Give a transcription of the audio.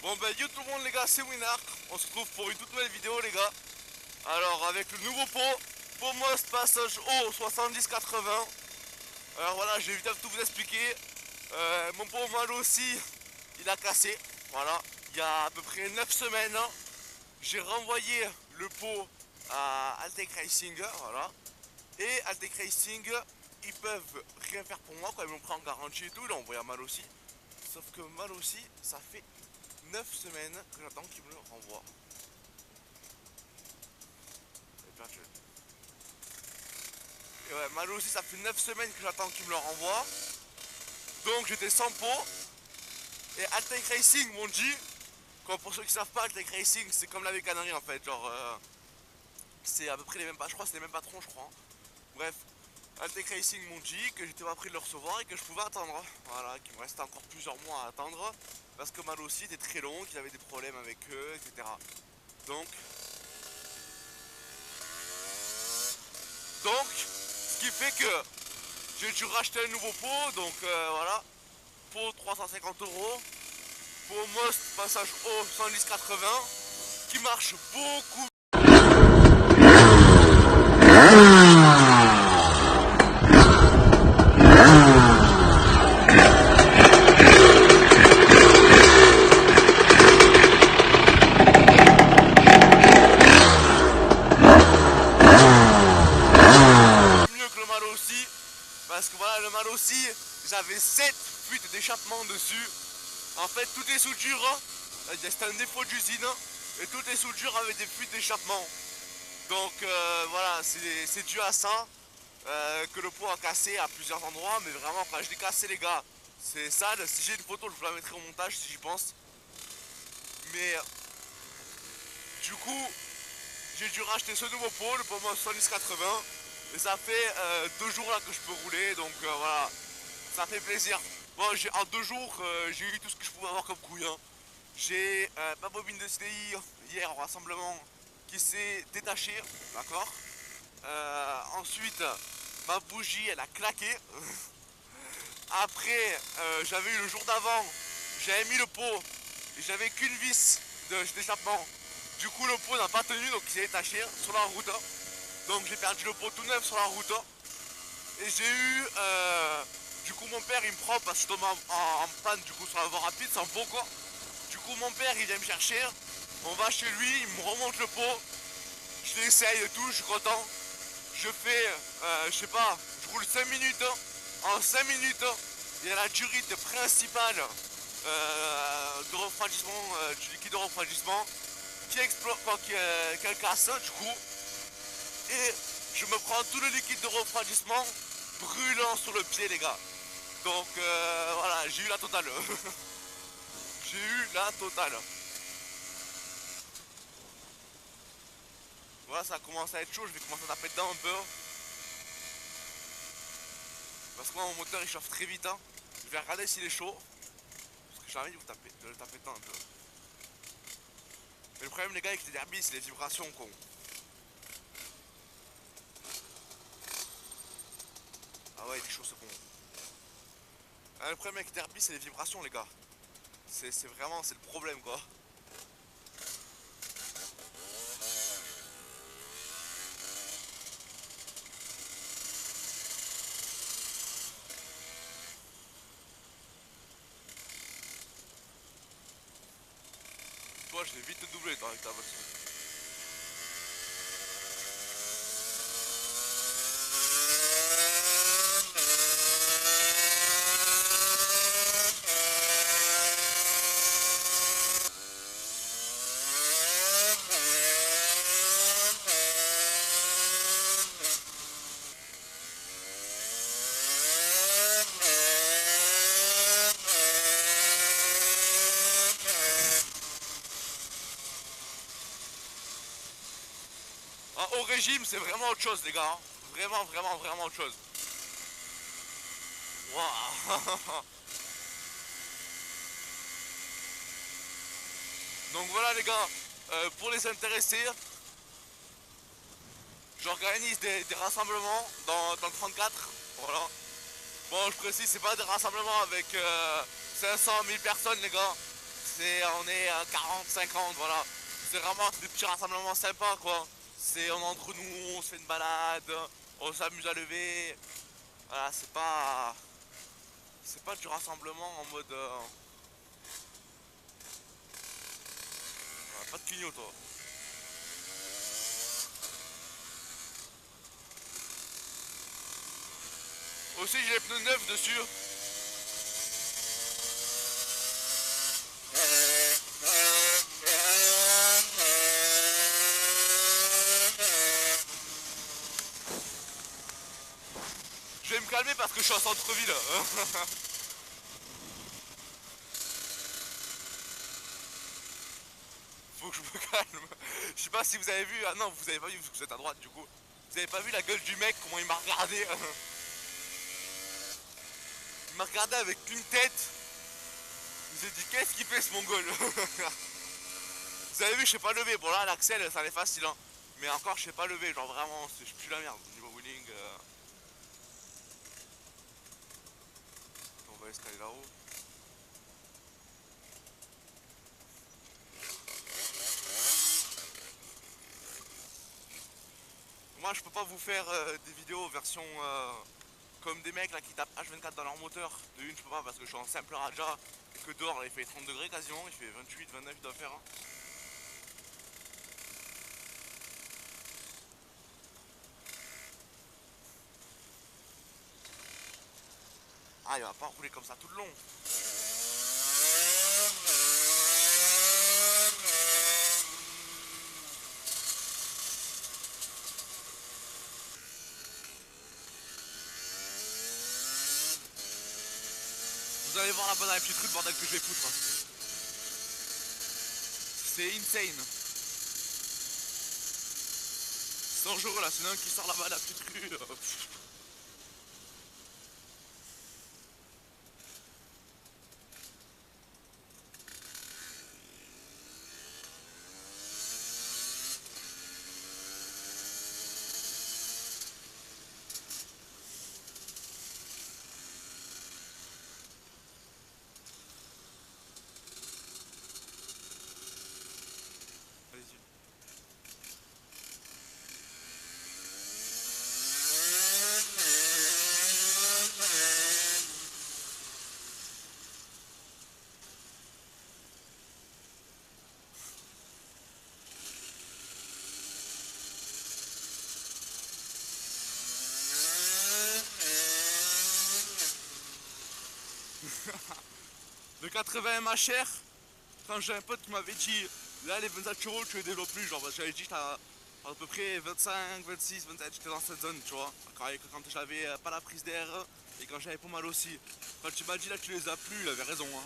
Bon ben yo tout le monde les gars, c'est Winark. On se retrouve pour une toute nouvelle vidéo les gars. Alors avec le nouveau pot Most passage haut 70-80. Alors voilà, je vais vite tout vous expliquer. Mon pot mal aussi, il a cassé. Voilà, il y a à peu près 9 semaines, j'ai renvoyé le pot à Altec Racing. Voilà. Et Altec Racing, ils peuvent rien faire pour moi quand ils m'ont pris en garantie et tout. Ils l'ont envoyé à Mal aussi. Sauf que Mal aussi, ça fait 9 semaines que j'attends qu'il me le renvoie. Et ouais, Mal aussi, ça fait 9 semaines que j'attends qu'il me le renvoie. Donc j'étais sans pot. Et Altec Racing m'ont dit, comme pour ceux qui savent pas, Altec Racing c'est comme la vécanerie en fait. Genre, c'est à peu près les mêmes, je crois, c'est les mêmes patrons, je crois. Bref, Altec Racing m'ont dit que j'étais pas prêt de le recevoir et que je pouvais attendre. Voilà, qu'il me restait encore plusieurs mois à attendre. Parce que Mal aussi était très long, qu'il avait des problèmes avec eux, etc. Donc, ce qui fait que j'ai dû racheter un nouveau pot. Donc voilà, pot 350 €. Pot Most passage haut 110-80 qui marche beaucoup. Parce que voilà, le Mal aussi, j'avais 7 fuites d'échappement dessus. En fait, toutes les soudures, c'était un défaut d'usine, et toutes les soudures avaient des fuites d'échappement. Donc voilà, c'est dû à ça que le pot a cassé à plusieurs endroits. Mais vraiment, quand je l'ai cassé les gars, c'est sale. Si j'ai une photo, je vous la mettrai au montage si j'y pense. Mais du coup, j'ai dû racheter ce nouveau pot, le pot 70-80. Et ça fait 2 jours là que je peux rouler, donc voilà, ça fait plaisir. Bon, en 2 jours, j'ai eu tout ce que je pouvais avoir comme couille. Hein. J'ai ma bobine de CDI hier au rassemblement qui s'est détachée, d'accord. Ensuite, ma bougie elle a claqué. Après, j'avais eu le jour d'avant, j'avais mis le pot et j'avais qu'une vis d'échappement. Du coup, le pot n'a pas tenu, donc il s'est détaché sur la route. Donc j'ai perdu le pot tout neuf sur la route. Et j'ai eu du coup mon père il me prend parce que je tombe en panne du coup sur la voie rapide sans pot quoi. Du coup mon père il vient me chercher. On va chez lui, il me remonte le pot. Je l'essaye et tout, je suis content. Je fais je sais pas, je roule 5 minutes. En 5 minutes, il y a la durite principale de refroidissement, du liquide de refroidissement qui explose, qui casse du coup. Et je me prends tout le liquide de refroidissement brûlant sur le pied les gars. Donc voilà, j'ai eu la totale. J'ai eu la totale. Voilà, ça commence à être chaud, je vais commencer à taper dedans un peu. Parce que moi mon moteur il chauffe très vite. Hein. Je vais regarder s'il est chaud. Parce que j'ai envie de le taper dedans un peu. Mais le problème les gars avec les derbies c'est les vibrations con. Ah ouais, il est chaud ce con. Ah, le problème avec Derby, c'est les vibrations, les gars. C'est vraiment, c'est le problème, quoi. Toi, je l'ai vite doublé, toi, avec ta voiture. Ah, au régime, c'est vraiment autre chose, les gars. Hein. Vraiment, vraiment, vraiment autre chose. Waouh. Donc voilà, les gars. Pour les intéressés, j'organise des rassemblements dans le 34. Voilà. Bon, je précise, c'est pas des rassemblements avec 500 000 personnes, les gars. On est à 40, 50, voilà. C'est vraiment des petits rassemblements sympas, quoi. On est entre nous, on se fait une balade, on s'amuse à lever. Voilà, c'est pas du rassemblement en mode... voilà, pas de clignotant. Aussi, j'ai les pneus neufs dessus. Je vais me calmer parce que je suis en centre-ville. Faut que je me calme. Je sais pas si vous avez vu. Ah non, vous avez pas vu parce que vous êtes à droite du coup. Vous avez pas vu la gueule du mec, comment il m'a regardé. Il m'a regardé avec une tête. Il s'est dit qu'est-ce qu'il fait ce mongol. Vous avez vu, je sais pas lever. Bon là l'axel ça allait facile hein. Mais encore je sais pas lever, genre vraiment je pue la merde niveau wheeling. On va escalader là-haut. Moi je peux pas vous faire des vidéos version comme des mecs là qui tapent H24 dans leur moteur. De une je peux pas parce que je suis en simple Raja et que dehors là, il fait 30 degrés quasiment, il fait 28, 29 il doit faire. Hein. Ah il va pas rouler comme ça tout le long. Vous allez voir là-bas dans les petits trucs, le bordel que je vais foutre. C'est insane. C'est dangereux là, c'est l'un qui sort là-bas la petite rue. Allez-y. Le 80 ma chère, quand j'ai un pote qui m'avait dit là les 27 euros tu les développes plus, genre j'avais dit à peu près 25, 26, 27, j'étais dans cette zone tu vois, quand j'avais pas la prise d'air et quand j'avais pas mal aussi. Quand tu m'as dit là tu les as plus, il avait raison hein.